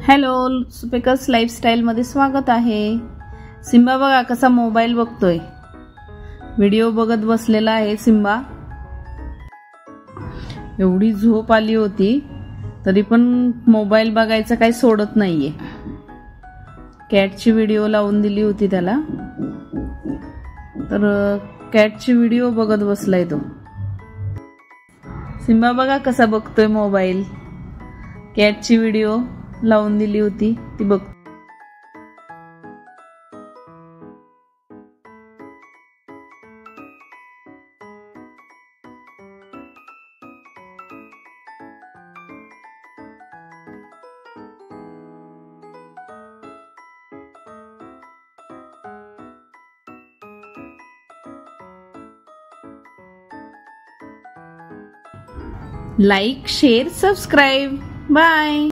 Hello, सुपेकर्स लाईफस्टाईलमध्ये स्वागत आहे। Simba बघा कसा मोबाईल बघतोय, व्हिडिओ बघत बसलेला आहे सिम्बा। एवढी झोप आली होती तरी पण मोबाईल बघायचं काही सोडत नाहीये। कॅटची व्हिडिओ लावून दिली होती त्याला, तर कॅटची व्हिडिओ बघत बसलाय तो। सिम्बा बघा कसा बघतोय मोबाईल, कॅटची व्हिडिओ लावून दिली होती ती बघ। Like, share, subscribe, bye.